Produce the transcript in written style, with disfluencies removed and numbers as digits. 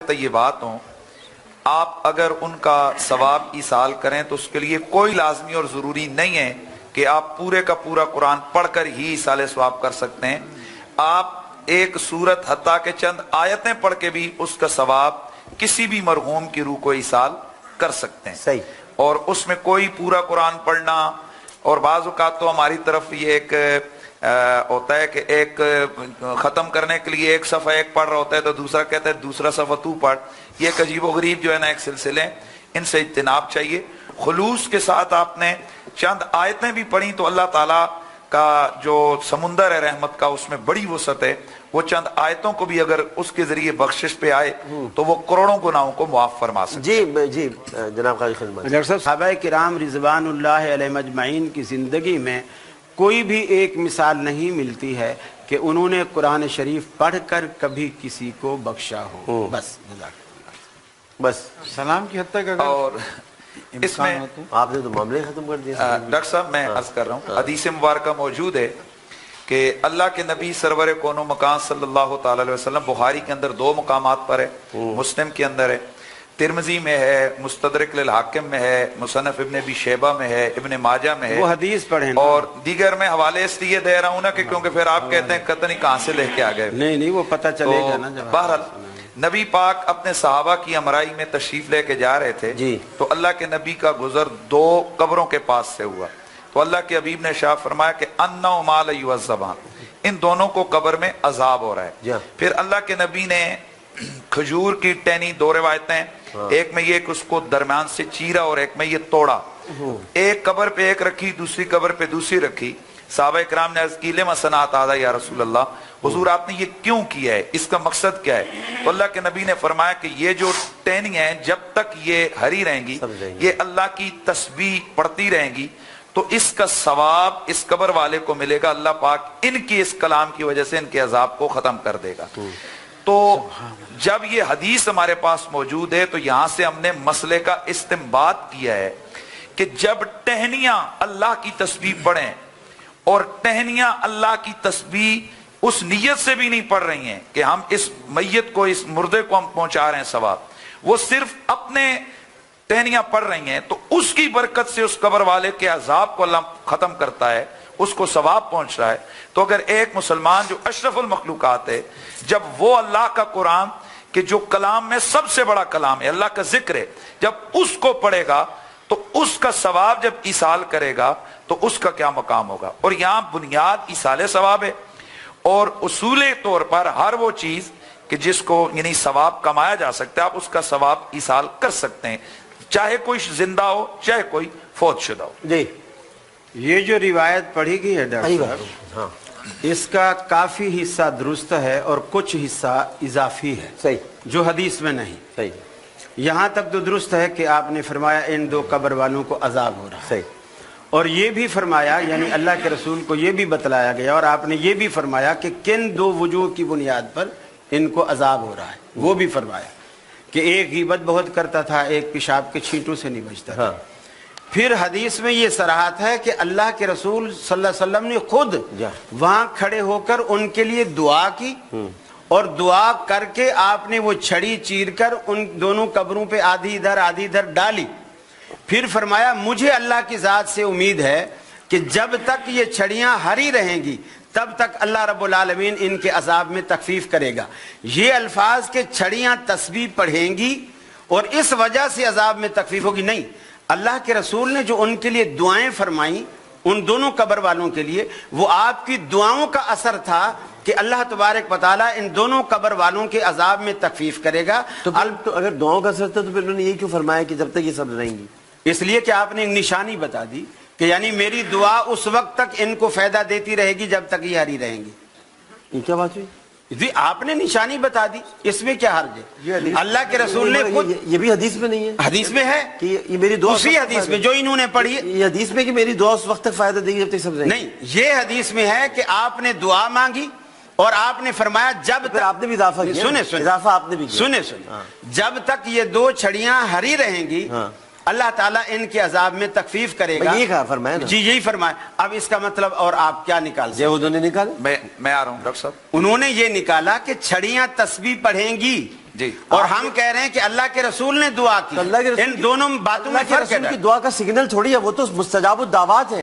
طیبات ہوں، آپ اگر ان کا ثواب ایصال کریں تو اس کے لیے کوئی لازمی اور ضروری نہیں ہے کہ آپ پورے کا پورا قرآن پڑھ کر ہی ایصال ثواب کر سکتے ہیں. آپ ایک سورت حتیٰ کہ چند آیتیں پڑھ کے بھی اس کا ثواب کسی بھی مرحوم کی روح کو ایصال کر سکتے ہیں. صحیح. اور اس میں کوئی پورا قرآن پڑھنا، اور بعض اوقات تو ہماری طرف یہ ایک ہوتا ہے کہ ایک ختم کرنے کے لیے ایک صفحہ ایک پڑھ رہا ہوتا ہے تو دوسرا کہتا ہے دوسرا صفحہ تو پڑھ. یہ ایک عجیب و غریب جو ہے نا ایک سلسلے، ان سے اجتناب چاہیے. خلوص کے ساتھ آپ نے چند آیتیں بھی پڑھی تو اللہ تعالیٰ کا جو سمندر ہے رحمت کا، اس میں بڑی وسعت ہے. وہ چند آیتوں کو بھی اگر اس کے ذریعے بخشش پہ آئے تو وہ کروڑوں گناہوں کو معاف فرما سکتے. جی جناب قاضی خدمت. ڈاکٹر صاحب، صحابہ کرام رضوان اللہ علیہم اجمعین کی زندگی میں کوئی بھی ایک مثال نہیں ملتی ہے کہ انہوں نے قرآن شریف پڑھ کر کبھی کسی کو بخشا ہو. بس سلام کی حد تک. اور اس میں آپ نے تو معاملے ختم کر دیا. ڈاکٹر صاحب میں عرض کر رہا ہوں، حدیث مبارکہ موجود ہے کہ اللہ کے نبی سرور کون و مکان صلی اللہ تعالی علیہ وسلم، بخاری کے اندر 2 مقامات پر ہے، مسلم کے اندر ہے، ترمذی میں ہے، مستدرک للحاکم میں ہے، مصنف ابن ابی شیبہ میں ہے، ابن ماجہ میں ہے. وہ حدیث پڑھیں اور دیگر میں حوالے اس لیے دے رہا ہوں نا کہ کیونکہ پھر آپ کہتے ہیں قطعی کہاں سے لے کے آ گئے. نہیں وہ پتہ چلے گا نا. بہرحال نبی پاک اپنے صحابہ کی امرائی میں تشریف لے کے جا رہے تھے تو اللہ کے نبی کا گزر 2 قبروں کے پاس سے ہوا. تو اللہ کے حبیب نے ارشاد فرمایا کہ انہما لیعذبان، ان دونوں کو قبر میں عذاب ہو رہا ہے. پھر اللہ کے نبی نے کھجور کی ٹہنی، 2 روایتیں، ایک میں یہ کہ اس کو درمیان سے چیرا اور ایک میں یہ توڑا. ایک قبر پہ ایک رکھی، دوسری قبر پہ دوسری رکھی. صحابہ کرام نے عرض کی لما صنعت ھذا یا رسول اللہ، حضور آپ نے یہ کیوں کیا ہے، اس کا مقصد کیا ہے؟ تو اللہ کے نبی نے فرمایا کہ یہ جو ٹہنی ہیں جب تک یہ ہری رہیں گی، یہ اللہ کی تسبیح پڑھتی رہیں گی تو اس کا ثواب اس قبر والے کو ملے گا. اللہ پاک ان کی اس کلام کی وجہ سے ان کے عذاب کو ختم کر دے گا. تو جب یہ حدیث ہمارے پاس موجود ہے تو یہاں سے ہم نے مسئلے کا استنباط کیا ہے کہ جب ٹہنیاں اللہ کی تسبیح پڑھیں اور ٹہنیاں اللہ کی تسبیح اس نیت سے بھی نہیں پڑھ رہی ہیں کہ ہم اس میت کو، اس مردے کو ہم پہنچا رہے ہیں ثواب، وہ صرف اپنے ٹہنیاں پڑھ رہی ہیں تو اس کی برکت سے اس قبر والے کے عذاب کو اللہ ختم کرتا ہے، اس کو ثواب پہنچ رہا ہے. تو اگر ایک مسلمان جو اشرف المخلوقات ہے، جب وہ اللہ کا قرآن کہ جو کلام میں سب سے بڑا کلام ہے، اللہ کا ذکر ہے، جب اس کو پڑھے گا تو اس کا ثواب جب ایصال کرے گا تو اس کا کیا مقام ہوگا. اور یہاں بنیاد ایصال ثواب ہے، اور اصولی طور پر ہر وہ چیز کہ جس کو یعنی ثواب کمایا جا سکتا ہے، آپ اس کا ثواب ایصال کر سکتے ہیں، چاہے کوئی زندہ ہو چاہے کوئی فوت شدہ ہو. جی یہ جو روایت پڑھی گئی ہے ڈاکٹر صاحب، اس کا کافی حصہ درست ہے اور کچھ حصہ اضافی ہے. صحیح. جو حدیث میں نہیں. صحیح. یہاں تک تو درست ہے کہ آپ نے فرمایا ان 2 قبر والوں کو عذاب ہو رہا ہے. صحیح. اور یہ بھی فرمایا، یعنی اللہ کے رسول کو یہ بھی بتلایا گیا اور آپ نے یہ بھی فرمایا کہ کن 2 وجوہ کی بنیاد پر ان کو عذاب ہو رہا ہے. وہ بھی فرمایا کہ ایک غیبت بہت کرتا تھا، ایک پیشاب کے چھینٹوں سے نہیں بچتا تھا. پھر حدیث میں یہ صراحت ہے کہ اللہ کے رسول صلی اللہ علیہ وسلم نے خود وہاں کھڑے ہو کر ان کے لیے دعا کی، اور دعا کر کے آپ نے وہ چھڑی چیر کر ان دونوں قبروں پہ آدھی ادھر ڈالی. پھر فرمایا مجھے اللہ کی ذات سے امید ہے کہ جب تک یہ چھڑیاں ہری رہیں گی تب تک اللہ رب العالمین ان کے عذاب میں تخفیف کرے گا. یہ الفاظ کہ چھڑیاں تسبیح پڑھیں گی اور اس وجہ سے عذاب میں تخفیف ہوگی، نہیں. اللہ کے رسول نے جو ان کے لیے دعائیں فرمائیں ان دونوں قبر والوں کے لیے، وہ آپ کی دعاؤں کا اثر تھا کہ اللہ تبارک و تعالیٰ ان دونوں قبر والوں کے عذاب میں تخفیف کرے گا. تو اگر دعاؤں کا اثر تھا تو پھر انہوں نے یہ کیوں فرمایا کہ جب تک یہ سب رہیں گی؟ اس لیے کہ آپ نے ایک نشانی بتا دی کہ یعنی میری دعا اس وقت تک ان کو فائدہ دیتی رہے گی جب تک یہ ہری رہیں گی. یہ کیا بات ہوئی؟ جی آپ نے نشانی بتا دی، اس میں کیا حرج ہے؟ اللہ کے رسول نے خود، یہ بھی حدیث میں نہیں ہے؟ حدیث میں ہے کہ یہ میری دعا، اسی حدیث میں جو انہوں نے پڑھی ہے، یہ حدیث میں کہ میری دعا اس وقت تک فائدہ دے گی جب تک سب رہیں گی. نہیں، یہ حدیث میں ہے کہ آپ نے دعا مانگی اور آپ نے فرمایا جب تک، آپ نے بھی اضافہ کیا، سنیں اضافہ آپ نے بھی کیا، سنیں جب تک یہ 2 چھڑیاں ہری رہیں گی اللہ تعالیٰ ان کے عذاب میں تخفیف کرے گا. یہ کہا فرمایا نا؟ جی یہی فرمایا. اب اس کا مطلب اور آپ کیا نکال سکتے؟ یہودوں نے نکالا. میں آ رہا ہوں ڈاکٹر صاحب. انہوں نے یہ نکالا کہ چھڑیاں تسبیح پڑھیں گی جی اور ہم کہہ رہے ہیں کہ اللہ کے رسول نے دعا کی. اللہ کے رسول ان دونوں باتوں میں فرق ہے. کی دعا کا سگنل تھوڑی ہے, وہ تو مستجاب الدعوات ہے.